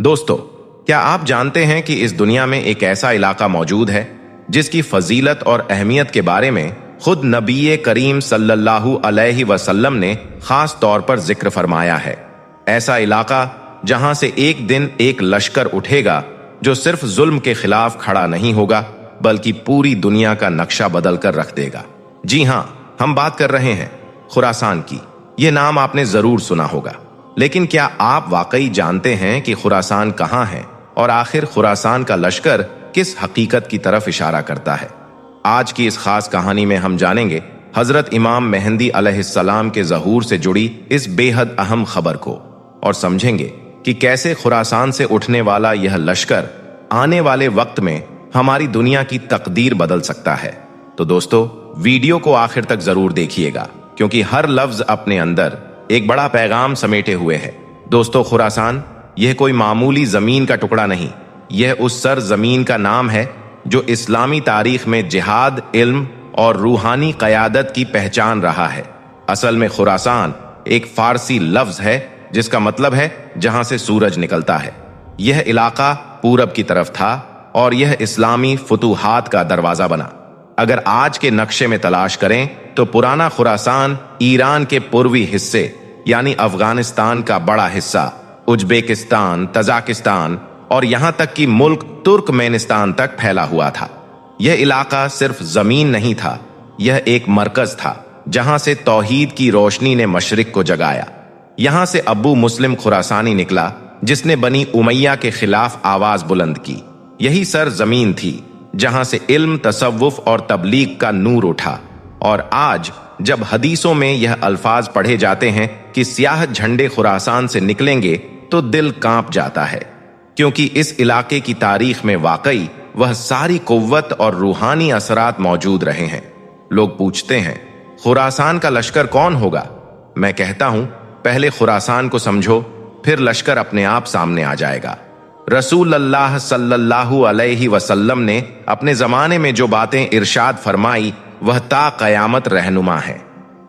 दोस्तों, क्या आप जानते हैं कि इस दुनिया में एक ऐसा इलाका मौजूद है जिसकी फजीलत और अहमियत के बारे में खुद नबी करीम सल्लल्लाहु अलैहि वसल्लम ने खास तौर पर जिक्र फरमाया है। ऐसा इलाका जहां से एक दिन एक लश्कर उठेगा जो सिर्फ जुल्म के खिलाफ खड़ा नहीं होगा बल्कि पूरी दुनिया का नक्शा बदल कर रख देगा। जी हां, हम बात कर रहे हैं खुरासान की। ये नाम आपने जरूर सुना होगा, लेकिन क्या आप वाकई जानते हैं कि खुरासान कहां है और आखिर खुरासान का लश्कर किस हकीकत की तरफ इशारा करता है? आज की इस खास कहानी में हम जानेंगे हजरत इमाम मेहंदी अलैहिस्सलाम के ज़हूर से जुड़ी इस बेहद अहम खबर को और समझेंगे कि कैसे खुरासान से उठने वाला यह लश्कर आने वाले वक्त में हमारी दुनिया की तकदीर बदल सकता है। तो दोस्तों, वीडियो को आखिर तक जरूर देखिएगा क्योंकि हर लफ्ज अपने अंदर एक बड़ा पैगाम समेटे हुए है। दोस्तों, खुरासान यह कोई मामूली जमीन का टुकड़ा नहीं, यह उस सर जमीन का नाम है जो इस्लामी तारीख में जिहाद, इल्म और रूहानी क़यादत की पहचान रहा है। असल में खुरासान एक फारसी लफ्ज है जिसका मतलब है जहां से सूरज निकलता है। यह इलाका पूरब की तरफ था और यह इस्लामी फुतूहात का दरवाजा बना। अगर आज के नक्शे में तलाश करें तो पुराना खुरासान ईरान के पूर्वी हिस्से यानी अफगानिस्तान का बड़ा हिस्सा, उज्बेकिस्तान, तजाकिस्तान और यहां तक कि मुल्क तुर्कमेनिस्तान तक फैला हुआ था। यह इलाका सिर्फ जमीन नहीं था, यह एक मरकज था जहां से तौहीद की रोशनी ने मशरिक को जगाया। यहां से अबू मुस्लिम खुरासानी निकला जिसने बनी उमैया के खिलाफ आवाज बुलंद की। यही सर जमीन थी जहां से इल्म, तसव्वुफ और तबलीग का नूर उठा। और आज जब हदीसों में यह अल्फाज पढ़े जाते हैं कि सियाह झंडे खुरासान से निकलेंगे तो दिल कांप जाता है, क्योंकि इस इलाके की तारीख में वाकई वह सारी कुव्वत और रूहानी असरात मौजूद रहे हैं। लोग पूछते हैं, खुरासान का लश्कर कौन होगा? मैं कहता हूं, पहले खुरासान को समझो, फिर लश्कर अपने आप सामने आ जाएगा। रसूल अल्लाह सल्लल्लाहु अलैहि वसल्लम ने अपने जमाने में जो बातें इरशाद फरमाई वह ता कयामत रहनुमा है।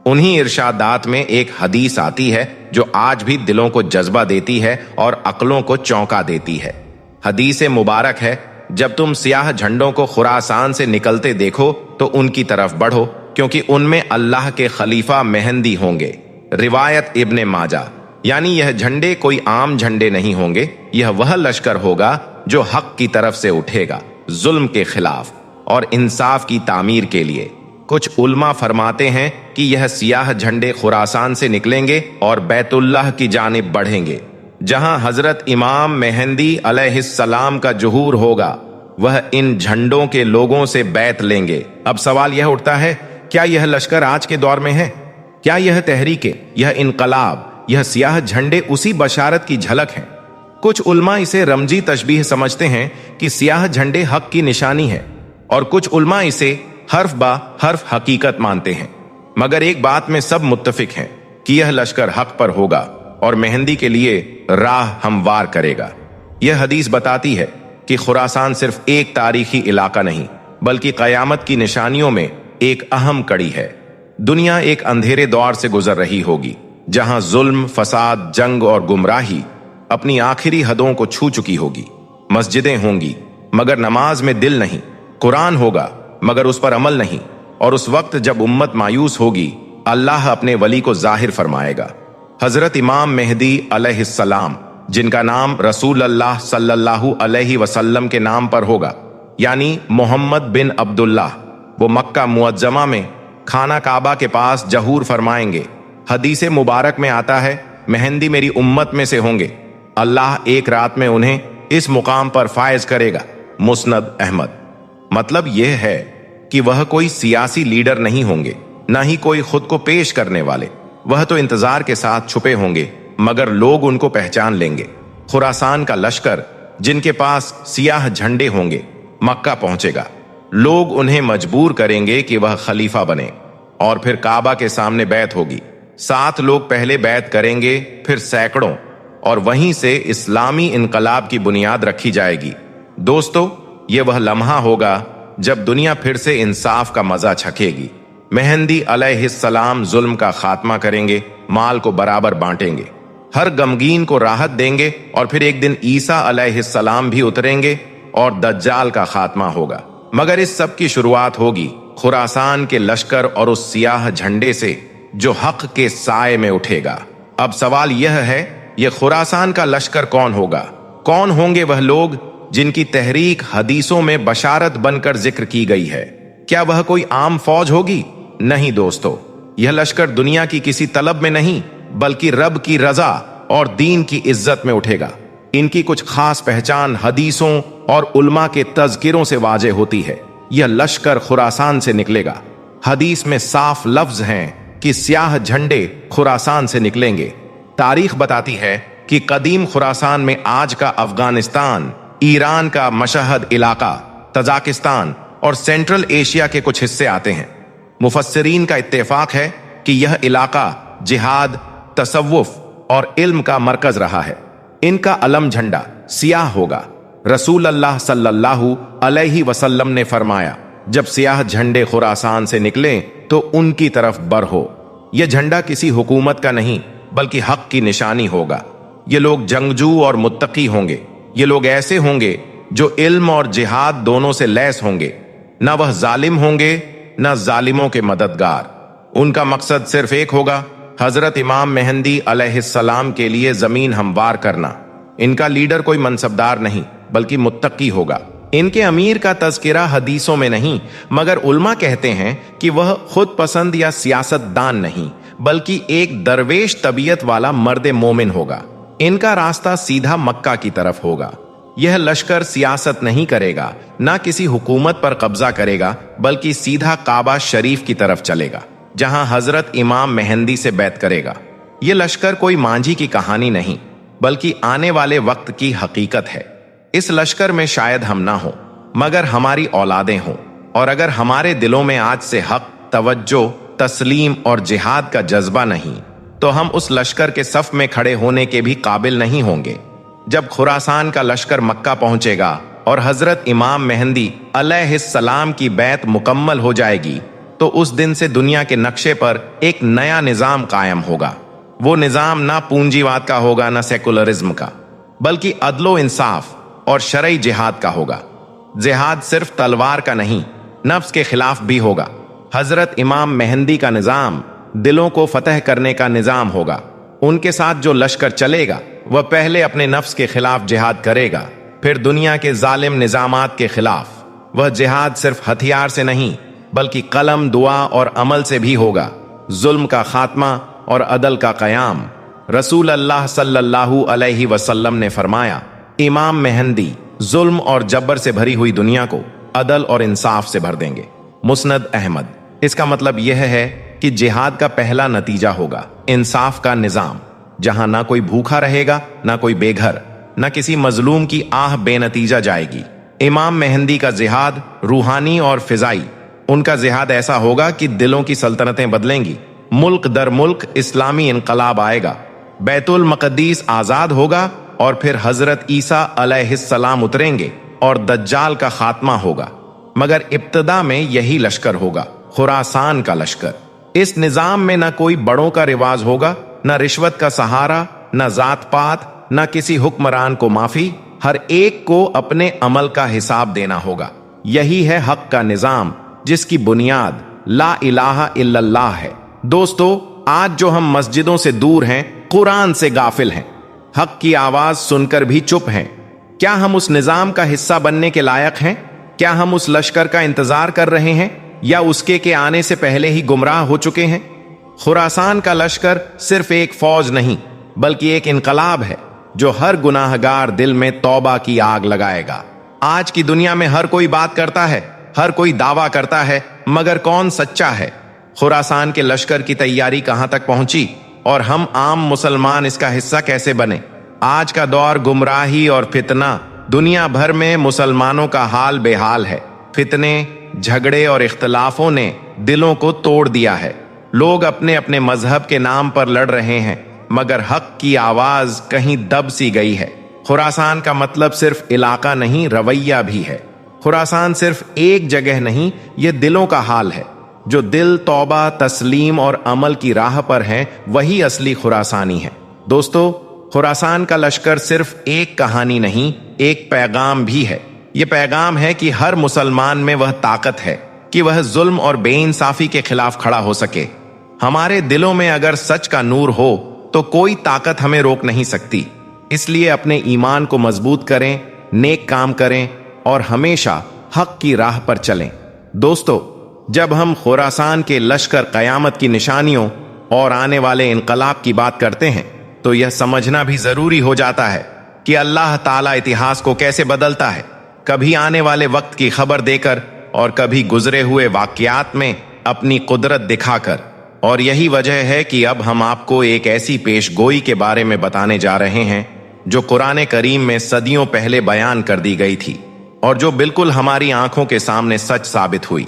उन्हीं इरशादात में एक हदीस आती है जो आज भी दिलों को जज्बा देती है और अक्लों को चौंका देती है। हदीस मुबारक है, जब तुम सियाह झंडों को खुरासान से निकलते देखो तो उनकी तरफ बढ़ो, क्योंकि उनमें अल्लाह के खलीफा मेहंदी होंगे। रिवायत इब्ने माजा। यानी यह झंडे कोई आम झंडे नहीं होंगे, यह वह लश्कर होगा जो हक की तरफ से उठेगा, जुल्म के खिलाफ और इंसाफ की तामीर के लिए। कुछ उल्मा फरमाते हैं कि यह सियाह झंडे खुरासान से निकलेंगे और बैतुल्लाह की जानिब बढ़ेंगे, जहां हजरत इमाम मेहंदी अलैहिस्सलाम का जुहूर होगा। वह इन झंडों के लोगों से बैत लेंगे। अब सवाल यह उठता है, क्या यह लश्कर आज के दौर में है? क्या यह तहरीके, यह इनकलाब, यह सियाह झंडे उसी बशारत की झलक हैं? कुछ उल्मा इसे रमजी तशबीह समझते हैं कि सियाह झंडे हक की निशानी है, और कुछ उल्मा इसे हर्फ बा हर्फ हकीकत मानते हैं। मगर एक बात में सब मुत्तफिक हैं कि यह लश्कर हक पर होगा और मेहंदी के लिए राह हमवार करेगा। यह हदीस बताती है कि खुरासान सिर्फ एक तारीखी इलाका नहीं बल्कि कयामत की निशानियों में एक अहम कड़ी है। दुनिया एक अंधेरे दौर से गुजर रही होगी जहां जुल्म, फसाद, जंग और गुमराही अपनी आखिरी हदों को छू चुकी होगी। मस्जिदें होंगी मगर नमाज में दिल नहीं, कुरान होगा मगर उस पर अमल नहीं, और उस वक्त जब उम्मत मायूस होगी अल्लाह अपने वली को जाहिर फरमाएगा। हजरत इमाम मेहदी अलैहिस्सलाम, जिनका नाम रसूल अल्लाह सल्लल्लाहु अलैहि वसल्लम के नाम पर होगा, यानी मोहम्मद बिन अब्दुल्लाह, वो मक्का मुअज्जमा में खाना काबा के पास जहूर फरमाएंगे। हदीस मुबारक में आता है, मेहंदी मेरी उम्मत में से होंगे, अल्लाह एक रात में उन्हें इस मुकाम पर फायज करेगा। मुस्नद अहमद। मतलब यह है कि वह कोई सियासी लीडर नहीं होंगे, ना ही कोई खुद को पेश करने वाले। वह तो इंतजार के साथ छुपे होंगे मगर लोग उनको पहचान लेंगे। खुरासान का लश्कर जिनके पास सियाह झंडे होंगे मक्का पहुंचेगा। लोग उन्हें मजबूर करेंगे कि वह खलीफा बने और फिर काबा के सामने बैत होगी। 7 लोग पहले बैत करेंगे, फिर सैकड़ों, और वहीं से इस्लामी इनकलाब की बुनियाद रखी जाएगी। दोस्तों, ये वह लम्हा होगा जब दुनिया फिर से इंसाफ का मजा चखेगी। मेहंदी अलैहिस्सलाम जुल्म का खात्मा करेंगे, माल को बराबर बांटेंगे। हर गमगीन को राहत देंगे और फिर एक दिन ईसा अलैहिस्सलाम भी उतरेंगे और दज्जाल का खात्मा होगा। मगर इस सब की शुरुआत होगी खुरासान के लश्कर और उस सियाह झंडे से जो हक के साए में उठेगा। अब सवाल यह है, यह खुरासान का लश्कर कौन होगा? कौन होंगे वह लोग जिनकी तहरीक हदीसों में बशारत बनकर जिक्र की गई है? क्या वह कोई आम फौज होगी? नहीं दोस्तों, यह लश्कर दुनिया की किसी तलब में नहीं बल्कि रब की रजा और दीन की इज्जत में उठेगा। इनकी कुछ खास पहचान हदीसों और उल्मा के तज़किरों से वाजे होती है। यह लश्कर खुरासान से निकलेगा। हदीस में साफ लफ्ज हैं कि स्याह झंडे खुरासान से निकलेंगे। तारीख बताती है कि कदीम खुरासान में आज का अफगानिस्तान, ईरान का मशहद इलाका, तजाकिस्तान और सेंट्रल एशिया के कुछ हिस्से आते हैं। मुफस्सिरीन का इत्तेफाक है कि यह इलाका जिहाद, तसव्वुफ और इल्म का मरकज रहा है। इनका अलम झंडा सियाह होगा। रसूल अल्लाह सल्लल्लाहु अलैहि वसल्लम ने फरमाया, जब सियाह झंडे खुरासान से निकलें तो उनकी तरफ बढ़ो। यह झंडा किसी हुकूमत का नहीं बल्कि हक की निशानी होगा। ये लोग जंगजू और मुत्तकी होंगे। ये लोग ऐसे होंगे जो इल्म और जिहाद दोनों से लैस होंगे। न वह जालिम होंगे न जालिमों के मददगार। उनका मकसद सिर्फ एक होगा, हजरत इमाम मेहंदी अलैहिस्सलाम के लिए जमीन हमवार करना। इनका लीडर कोई मनसबदार नहीं बल्कि मुत्तकी होगा। इनके अमीर का तज़किरा हदीसों में नहीं, मगर उल्मा कहते हैं कि वह खुद पसंद या सियासतदान नहीं बल्कि एक दरवेश तबीयत वाला मर्द मोमिन होगा। इनका रास्ता सीधा मक्का की तरफ होगा। यह लश्कर सियासत नहीं करेगा, ना किसी हुकूमत पर कब्जा करेगा, बल्कि सीधा काबा शरीफ की तरफ चलेगा जहां हजरत इमाम मेहंदी से बैत करेगा। यह लश्कर कोई मांझी की कहानी नहीं बल्कि आने वाले वक्त की हकीकत है। इस लश्कर में शायद हम ना हो मगर हमारी औलादें हों, और अगर हमारे दिलों में आज से हक, तवज्जो, तस्लीम और जिहाद का जज्बा नहीं तो हम उस लश्कर के सफ में खड़े होने के भी काबिल नहीं होंगे। जब खुरासान का लश्कर मक्का पहुंचेगा और हजरत इमाम मेहंदी अलैहिस्सलाम की बैत मुकम्मल हो जाएगी तो उस दिन से दुनिया के नक्शे पर एक नया निजाम कायम होगा। वो निजाम ना पूंजीवाद का होगा ना सेकुलरिज्म का, बल्कि अदलो इंसाफ और शरई जिहाद का होगा। जिहाद सिर्फ तलवार का नहीं, नफ्स के खिलाफ भी होगा। हजरत इमाम मेहंदी का निजाम दिलों को फतह करने का निजाम होगा। उनके साथ जो लश्कर चलेगा वह पहले अपने नफ्स के खिलाफ जिहाद करेगा, फिर दुनिया के जालिम निजामात के खिलाफ। वह जिहाद सिर्फ हथियार से नहीं बल्कि कलम, दुआ और अमल से भी होगा। जुल्म का खात्मा और अदल का कयाम। रसूल अल्लाह सल्लल्लाहु अलैहि वसल्लम ने फरमाया, इमाम मेहंदी जुल्म और जबर से भरी हुई दुनिया को अदल और इंसाफ से भर देंगे। मुस्नद अहमद। इसका मतलब यह है कि जिहाद का पहला नतीजा होगा इंसाफ का निजाम, जहां ना कोई भूखा रहेगा, ना कोई बेघर, ना किसी मजलूम की आह बेनतीजा जाएगी। इमाम मेहंदी का जिहाद रूहानी और फिजाई। उनका जिहाद ऐसा होगा कि दिलों की सल्तनतें बदलेंगी, मुल्क दर मुल्क इस्लामी इनकलाब आएगा, बैतुल मक़दीस आजाद होगा और फिर हजरत ईसा अलैहिस्सलाम उतरेंगे और दज्जाल का खात्मा होगा। मगर इब्तदा में यही लश्कर होगा, खुरासान का लश्कर। इस निजाम में न कोई बड़ों का रिवाज होगा, न रिश्वत का सहारा, न जात पात, न किसी हुक्मरान को माफी। हर एक को अपने अमल का हिसाब देना होगा। यही है हक का निजाम जिसकी बुनियाद ला इलाहा इल्लल्लाह है। दोस्तों, आज जो हम मस्जिदों से दूर हैं, कुरान से गाफिल हैं, हक की आवाज सुनकर भी चुप हैं, क्या हम उस निजाम का हिस्सा बनने के लायक हैं? क्या हम उस लश्कर का इंतजार कर रहे हैं या उसके के आने से पहले ही गुमराह हो चुके हैं? खुरासान का लश्कर सिर्फ एक फौज नहीं बल्कि एक इनकलाब है जो हर गुनाहगार दिल में तौबा की आग लगाएगा। आज की दुनिया में हर कोई बात करता है, हर कोई दावा करता है, मगर कौन सच्चा है? खुरासान के लश्कर की तैयारी कहां तक पहुंची और हम आम मुसलमान इसका हिस्सा कैसे बने? आज का दौर गुमराही और फितना, दुनिया भर में मुसलमानों का हाल बेहाल है। फितने, झगड़े और इख्तलाफों ने दिलों को तोड़ दिया है। लोग अपने अपने मजहब के नाम पर लड़ रहे हैं, मगर हक की आवाज कहीं दब सी गई है। खुरासान का मतलब सिर्फ इलाका नहीं, रवैया भी है। खुरासान सिर्फ एक जगह नहीं, यह दिलों का हाल है। जो दिल तौबा, तस्लीम और अमल की राह पर हैं, वही असली खुरासानी है। दोस्तों, खुरासान का लश्कर सिर्फ एक कहानी नहीं, एक पैगाम भी है। ये पैगाम है कि हर मुसलमान में वह ताकत है कि वह जुल्म और बेइंसाफी के खिलाफ खड़ा हो सके। हमारे दिलों में अगर सच का नूर हो तो कोई ताकत हमें रोक नहीं सकती। इसलिए अपने ईमान को मजबूत करें, नेक काम करें और हमेशा हक की राह पर चलें। दोस्तों, जब हम खुरासान के लश्कर कयामत की निशानियों और आने वाले इनकलाब की बात करते हैं तो यह समझना भी जरूरी हो जाता है कि अल्लाह ताला इतिहास को कैसे बदलता है, कभी आने वाले वक्त की खबर देकर और कभी गुजरे हुए वाकयात में अपनी कुदरत दिखाकर। और यही वजह है कि अब हम आपको एक ऐसी पेशगोई के बारे में बताने जा रहे हैं जो कुरान करीम में सदियों पहले बयान कर दी गई थी और जो बिल्कुल हमारी आंखों के सामने सच साबित हुई।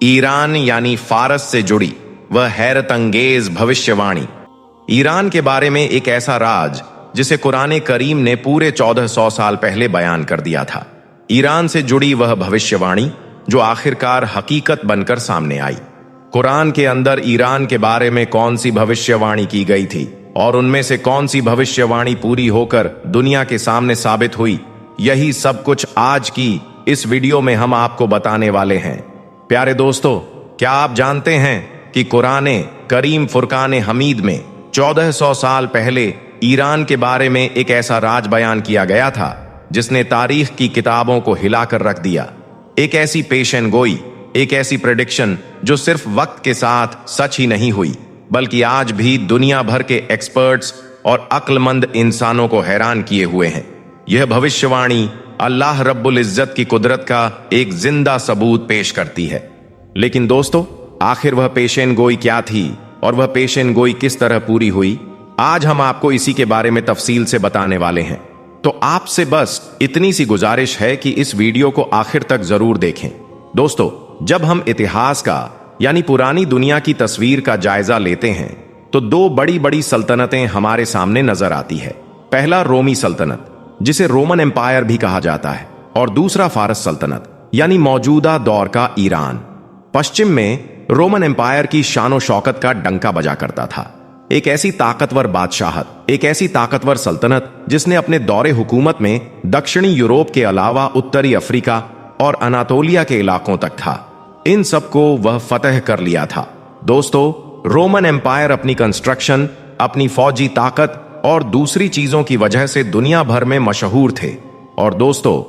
ईरान यानी फारस से जुड़ी वह हैरत अंगेज भविष्यवाणी। ईरान के बारे में एक ऐसा राज जिसे कुरान करीम ने पूरे 1400 साल पहले बयान कर दिया था। ईरान से जुड़ी वह भविष्यवाणी जो आखिरकार हकीकत बनकर सामने आई। कुरान के अंदर ईरान के बारे में कौन सी भविष्यवाणी की गई थी और उनमें से कौन सी भविष्यवाणी पूरी होकर दुनिया के सामने साबित हुई, यही सब कुछ आज की इस वीडियो में हम आपको बताने वाले हैं। प्यारे दोस्तों, क्या आप जानते हैं कि कुरान करीम फुरकान हमीद में 1400 साल पहले ईरान के बारे में एक ऐसा राज बयान किया गया था जिसने तारीख की किताबों को हिलाकर रख दिया। एक ऐसी पेशन गोई, एक ऐसी प्रेडिक्शन जो सिर्फ वक्त के साथ सच ही नहीं हुई बल्कि आज भी दुनिया भर के एक्सपर्ट्स और अक्लमंद इंसानों को हैरान किए हुए हैं। यह भविष्यवाणी अल्लाह रब्बुल इज्जत की कुदरत का एक जिंदा सबूत पेश करती है। लेकिन दोस्तों, आखिर वह पेशन गोई क्या थी और वह पेशन गोई किस तरह पूरी हुई, आज हम आपको इसी के बारे में तफसील से बताने वाले हैं। तो आपसे बस इतनी सी गुजारिश है कि इस वीडियो को आखिर तक जरूर देखें। दोस्तों, जब हम इतिहास का यानी पुरानी दुनिया की तस्वीर का जायजा लेते हैं तो दो बड़ी बड़ी सल्तनतें हमारे सामने नजर आती है। पहला रोमी सल्तनत जिसे रोमन एम्पायर भी कहा जाता है और दूसरा फारस सल्तनत यानी मौजूदा दौर का ईरान। पश्चिम में रोमन एम्पायर की शानो शौकत का डंका बजा करता था। एक ऐसी ताकतवर बादशाहत, एक ऐसी ताकतवर सल्तनत जिसने अपने दौरे हुकूमत में दक्षिणी यूरोप के अलावा उत्तरी अफ्रीका और अनातोलिया के इलाकों तक था। इन सबको वह फतह कर लिया था। दोस्तों, रोमन एम्पायर अपनी कंस्ट्रक्शन, अपनी फौजी ताकत और दूसरी चीजों की वजह से दुनिया भर में मशहूर थे। और दोस्तों,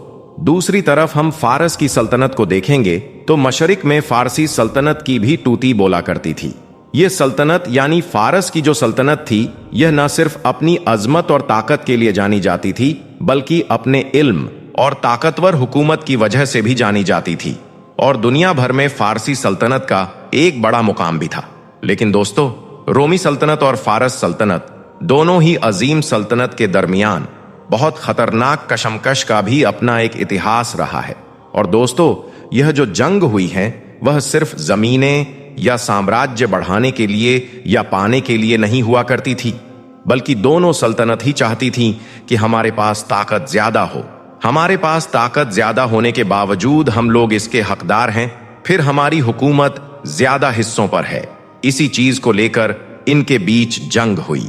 दूसरी तरफ हम फारस की सल्तनत को देखेंगे तो मशरिक में फारसी सल्तनत की भी तूती बोला करती थी। यह सल्तनत यानी फारस की जो सल्तनत थी, यह न सिर्फ अपनी अजमत और ताकत के लिए जानी जाती थी बल्कि अपने इल्म और ताकतवर हुकूमत की वजह से भी जानी जाती थी। और दुनिया भर में फारसी सल्तनत का एक बड़ा मुकाम भी था। लेकिन दोस्तों, रोमी सल्तनत और फारस सल्तनत दोनों ही अजीम सल्तनत के दरमियान बहुत खतरनाक कशमकश का भी अपना एक इतिहास रहा है। और दोस्तों, यह जो जंग हुई है वह सिर्फ जमीनें या साम्राज्य बढ़ाने के लिए या पाने के लिए नहीं हुआ करती थी, बल्कि दोनों सल्तनत ही चाहती थी कि हमारे पास ताकत ज्यादा हो। हमारे पास ताकत ज्यादा होने के बावजूद हम लोग इसके हकदार हैं, फिर हमारी हुकूमत ज्यादा हिस्सों पर है। इसी चीज को लेकर इनके बीच जंग हुई।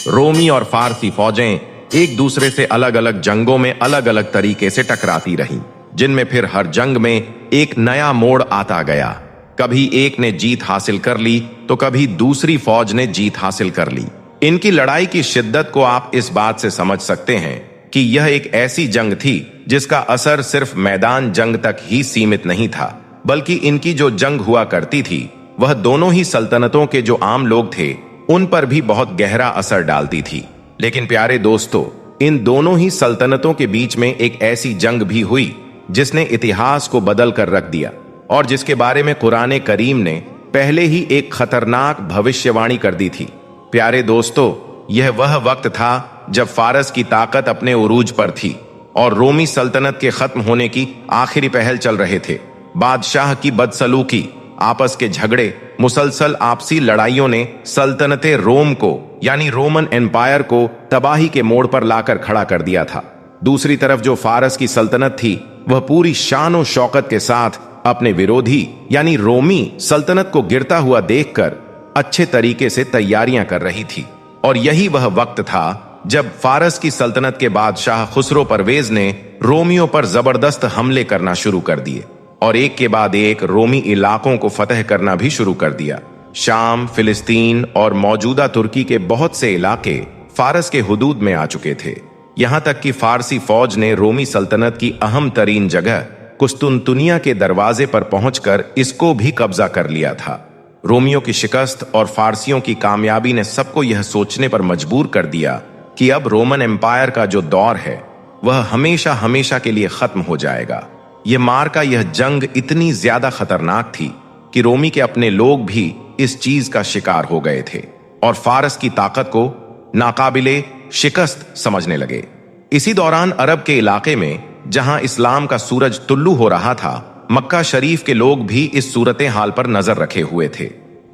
रोमी और फारसी फौजें एक दूसरे से अलग अलग जंगों में अलग अलग तरीके से टकराती रहीं, जिनमें फिर हर जंग में एक नया मोड़ आता गया। कभी एक ने जीत हासिल कर ली तो कभी दूसरी फौज ने जीत हासिल कर ली। इनकी लड़ाई की शिद्दत को आप इस बात से समझ सकते हैं कि यह एक ऐसी जंग थी जिसका असर सिर्फ मैदान जंग तक ही सीमित नहीं था, बल्कि इनकी जो जंग हुआ करती थी वह दोनों ही सल्तनतों के जो आम लोग थे उन पर भी बहुत गहरा असर डालती थी। लेकिन प्यारे दोस्तों, इन दोनों ही सल्तनतों के बीच में एक ऐसी जंग भी हुई जिसने इतिहास को बदल कर रख दिया और जिसके बारे में कुरान करीम ने पहले ही एक खतरनाक भविष्यवाणी कर दी थी। प्यारे दोस्तों, यह वह वक्त था जब फारस की ताकत अपने उरूज पर थी और रोमी सल्तनत के खत्म होने की आखिरी पहल चल रहे थे। बादशाह की बदसलूकी, आपस के झगड़े, मुसलसल आपसी लड़ाइयों ने सल्तनते रोम को यानी रोमन एम्पायर को तबाही के मोड़ पर लाकर खड़ा कर दिया था। दूसरी तरफ जो फारस की सल्तनत थी वह पूरी शान और शौकत के साथ अपने विरोधी यानी रोमी सल्तनत को गिरता हुआ देखकर अच्छे तरीके से तैयारियां कर रही थी। और यही वह वक्त था जब फारस की सल्तनत के बादशाह खुसरो परवेज ने रोमियों पर जबरदस्त हमले करना शुरू कर दिए और एक के बाद एक रोमी इलाकों को फतह करना भी शुरू कर दिया। शाम, फिलिस्तीन और मौजूदा तुर्की के बहुत से इलाके फारस के हुदूद में आ चुके थे। यहां तक कि फारसी फौज ने रोमी सल्तनत की अहम तरीन जगह कुस्तुनतुनिया के दरवाजे पर पहुंचकर इसको भी कब्जा कर लिया था। रोमियों की शिकस्त और फारसियों की कामयाबी ने सबको यह सोचने पर मजबूर कर दिया कि अब रोमन एम्पायर का जो दौर है वह हमेशा हमेशा के लिए खत्म हो जाएगा। यह मार्का, यह जंग इतनी ज्यादा खतरनाक थी कि रोमी के अपने लोग भी इस चीज का शिकार हो गए थे और फारस की ताकत को नाकाबिले शिकस्त समझने लगे। इसी दौरान अरब के इलाके में जहां इस्लाम का सूरज तुल्लू हो रहा था, मक्का शरीफ के लोग भी इस सूरत हाल पर नजर रखे हुए थे।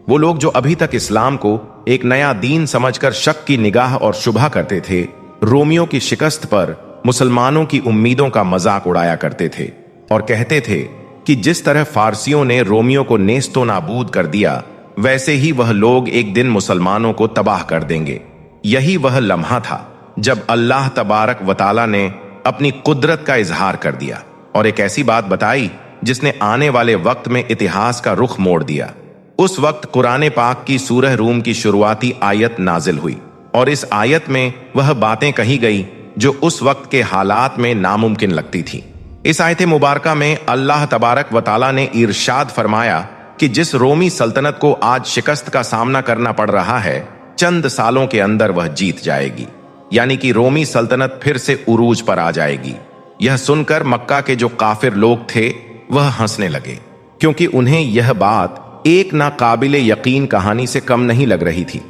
वो लोग जो अभी तक इस्लाम को एक नया दीन समझकर शक की निगाह और शुभा करते थे, रोमियों की शिकस्त पर मुसलमानों की उम्मीदों का मजाक उड़ाया करते थे और कहते थे कि जिस तरह फारसियों ने रोमियों को नेस्तो नाबूद कर दिया, वैसे ही वह लोग एक दिन मुसलमानों को तबाह कर देंगे। यही वह लम्हा था जब अल्लाह तबारक व तआला ने अपनी कुदरत का इजहार कर दिया और एक ऐसी बात बताई जिसने आने वाले वक्त में इतिहास का रुख मोड़ दिया। उस वक्त कुरान पाक की सूरह रूम की शुरुआती आयत नाजिल हुई और इस आयत में वह बातें कही गई जो उस वक्त के हालात में नामुमकिन लगती थी। इस आयत मुबारका में अल्लाह तबारक व तआला ने इरशाद फरमाया कि जिस रोमी सल्तनत को आज शिकस्त का सामना करना पड़ रहा है, चंद सालों के अंदर वह जीत जाएगी, यानी कि रोमी सल्तनत फिर से उरूज पर आ जाएगी। यह सुनकर मक्का के जो काफिर लोग थे वह हंसने लगे, क्योंकि उन्हें यह बात एक नाकाबिले यकीन कहानी से कम नहीं लग रही थी।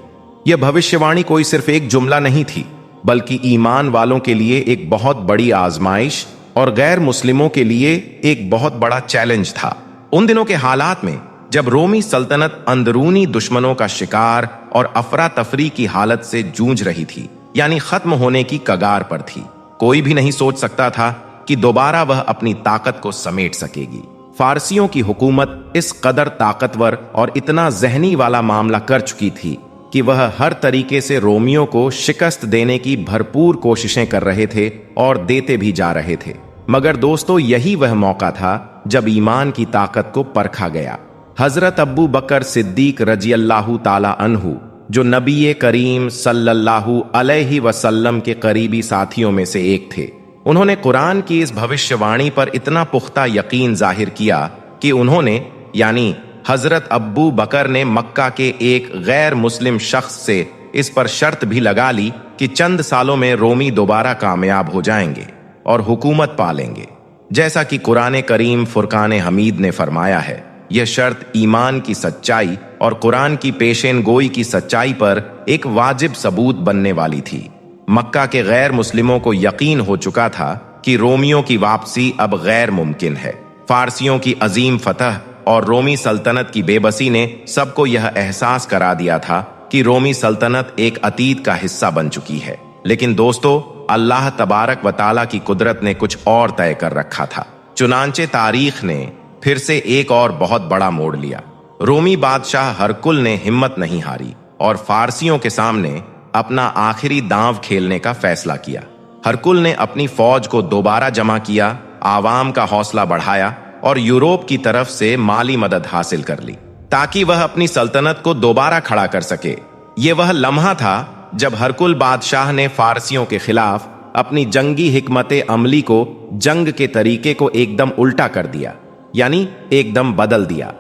यह भविष्यवाणी कोई सिर्फ एक जुमला नहीं थी, बल्कि ईमान वालों के लिए एक बहुत बड़ी आजमाइश और गैर मुस्लिमों के लिए एक बहुत बड़ा चैलेंज था। उन दिनों के हालात में जब रोमी सल्तनत अंदरूनी दुश्मनों का शिकार और अफरा तफरी की हालत से जूझ रही थी, यानी खत्म होने की कगार पर थी, कोई भी नहीं सोच सकता था कि दोबारा वह अपनी ताकत को समेट सकेगी। फारसियों की हुकूमत इस कदर ताकतवर और इतना जहनी वाला मामला कर चुकी थी कि वह हर तरीके से रोमियों को शिकस्त देने की भरपूर कोशिशें कर रहे थे और देते भी जा रहे थे। मगर दोस्तों, यही वह मौका था जब ईमान की ताकत को परखा गया। हजरत अब्बू बकर सिद्दीक रजियल्लाहु ताला अन्हु, जो नबी करीम सल्लल्लाहु अलैहि वसल्लम के करीबी साथियों में से एक थे, उन्होंने कुरान की इस भविष्यवाणी पर इतना पुख्ता यकीन जाहिर किया कि उन्होंने, यानी हजरत अब्बू बकर ने मक्का के एक गैर मुस्लिम शख्स से इस पर शर्त भी लगा ली कि चंद सालों में रोमी दोबारा कामयाब हो जाएंगे और हुकूमत पा लेंगे। जैसा कि कुरान करीम फुरकान हमीद ने फरमाया है, यह शर्त ईमान की सच्चाई और कुरान की पेशेन गोई की सच्चाई पर एक वाजिब सबूत बनने वाली थी। मक्का के गैर मुस्लिमों को यकीन हो चुका था कि रोमियों की वापसी अब गैर मुमकिन है। फारसियों की अजीम फतह और रोमी सल्तनत की बेबसी ने सबको यह एहसास करा दिया था कि रोमी सल्तनत एक अतीत का हिस्सा बन चुकी है। लेकिन दोस्तों, अल्लाह तबारक व तआला की कुदरत ने कुछ और तय कर रखा था। चुनांचे तारीख ने फिर से एक और बहुत बड़ा मोड़ लिया। रोमी बादशाह हरकुल ने हिम्मत नहीं हारी और फारसियों के सामने अपना आखिरी दांव खेलने का फैसला किया। हरकुल ने अपनी फौज को दोबारा जमा किया, आवाम का हौसला बढ़ाया और यूरोप की तरफ से माली मदद हासिल कर ली ताकि वह अपनी सल्तनत को दोबारा खड़ा कर सके। ये वह लम्हा था जब हरकुल बादशाह ने फारसियों के खिलाफ अपनी जंगी हिकमत अमली को, जंग के तरीके को एकदम उल्टा कर दिया, यानी एकदम बदल दिया।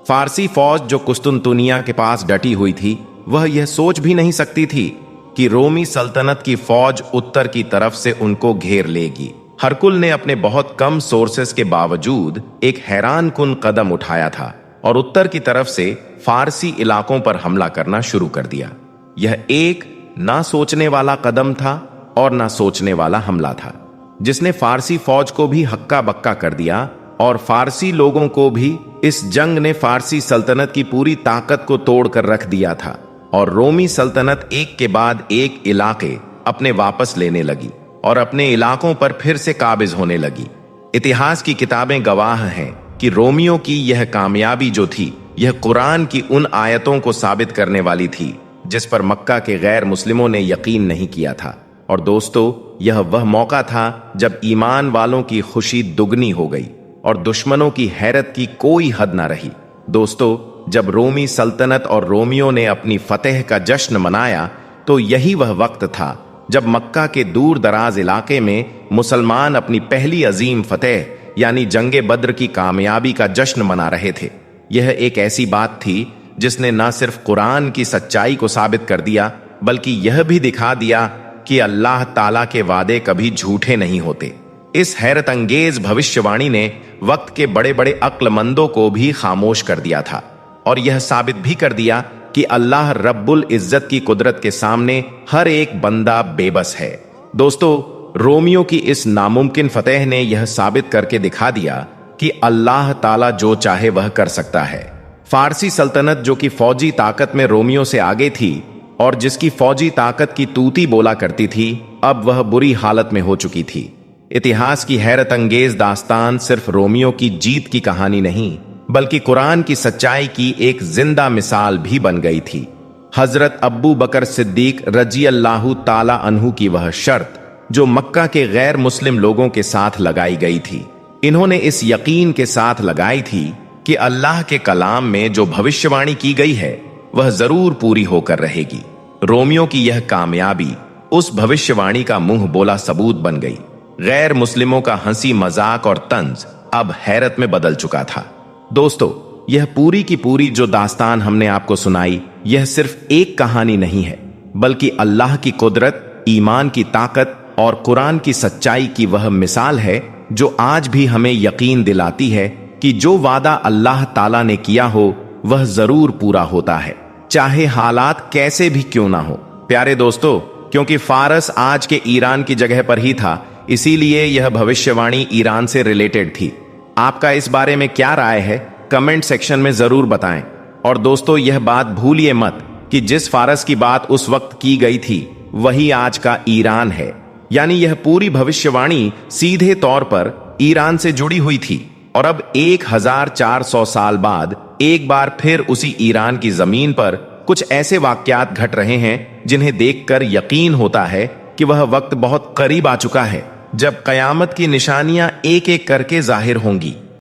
फारसी फौज जो कुस्तुनतुनिया के पास डटी हुई थी, वह यह सोच भी नहीं सकती थी कि रोमी सल्तनत की फौज उत्तर की तरफ से उनको घेर लेगी। हरकुल ने अपने बहुत कम सोर्सेस के बावजूद एक हैरान कुन कदम उठाया था और उत्तर की तरफ से फारसी इलाकों पर हमला करना शुरू कर दिया। यह एक ना सोचने वाला कदम था और ना सोचने वाला हमला था, जिसने फारसी फौज को भी हक्का बक्का कर दिया और फारसी लोगों को भी इस जंग ने फारसी सल्तनत की पूरी ताकत को तोड़ कर रख दिया था और रोमी सल्तनत एक के बाद एक इलाके अपने वापस लेने लगी और अपने इलाकों पर फिर से काबिज होने लगी। इतिहास की किताबें गवाह हैं कि रोमियों की यह कामयाबी जो थी, यह कुरान की उन आयतों को साबित करने वाली थी जिस पर मक्का के गैर मुस्लिमों ने यकीन नहीं किया था। और दोस्तों, यह वह मौका था जब ईमान वालों की खुशी दुगनी हो गई और दुश्मनों की हैरत की कोई हद न रही। दोस्तों, जब रोमी सल्तनत और रोमियों ने अपनी फतेह का जश्न मनाया तो यही वह वक्त था जब मक्का के दूर दराज इलाके में मुसलमान अपनी पहली अजीम फतेह यानी जंगे बद्र की कामयाबी का जश्न मना रहे थे। यह एक ऐसी बात थी जिसने न सिर्फ कुरान की सच्चाई को साबित कर दिया बल्कि यह भी दिखा दिया कि अल्लाह ताला के वादे कभी झूठे नहीं होते। इस हैरत अंगेज भविष्यवाणी ने वक्त के बड़े बड़े अक्लमंदों को भी खामोश कर दिया था और यह साबित भी कर दिया कि अल्लाह रब्बुल इज्जत की कुदरत के सामने हर एक बंदा बेबस है। दोस्तों, रोमियो की इस नामुमकिन फतेह ने यह साबित करके दिखा दिया कि अल्लाह ताला जो चाहे वह कर सकता है। फारसी सल्तनत जो कि फौजी ताकत में रोमियो से आगे थी और जिसकी फौजी ताकत की तूती बोला करती थी, अब वह बुरी हालत में हो चुकी थी। इतिहास की हैरत अंगेज दास्तान सिर्फ रोमियो की जीत की कहानी नहीं बल्कि कुरान की सच्चाई की एक जिंदा मिसाल भी बन गई थी। हजरत अब्बू बकर सिद्दीक रजी अल्लाहु ताला अन्हु की वह शर्त जो मक्का के गैर मुस्लिम लोगों के साथ लगाई गई थी, इन्होंने इस यकीन के साथ लगाई थी कि अल्लाह के कलाम में जो भविष्यवाणी की गई है वह जरूर पूरी होकर रहेगी। रोमियो की यह कामयाबी उस भविष्यवाणी का मुंह बोला सबूत बन गई। गैर मुस्लिमों का हंसी मजाक और तंज अब हैरत में बदल चुका था। दोस्तों, यह पूरी की पूरी जो दास्तान हमने आपको सुनाई, यह सिर्फ एक कहानी नहीं है बल्कि अल्लाह की कुदरत, ईमान की ताकत और कुरान की सच्चाई की वह मिसाल है जो आज भी हमें यकीन दिलाती है कि जो वादा अल्लाह ताला ने किया हो वह जरूर पूरा होता है, चाहे हालात कैसे भी क्यों ना हो। प्यारे दोस्तों, क्योंकि फारस आज के ईरान की जगह पर ही था, इसीलिए यह भविष्यवाणी ईरान से रिलेटेड थी। आपका इस बारे में क्या राय है, कमेंट सेक्शन में जरूर बताएं। और दोस्तों, यह बात भूलिए मत कि जिस फारस की बात उस वक्त की गई थी वही आज का ईरान है, यानी यह पूरी भविष्यवाणी सीधे तौर पर ईरान से जुड़ी हुई थी। और अब 1400 साल बाद एक बार फिर उसी ईरान की जमीन पर कुछ ऐसे वाकयात घट रहे हैं जिन्हें देखकर यकीन होता है कि वह वक्त बहुत करीब आ चुका है जब कयामत की निशानियां एक एक करके जाहिर होंगी।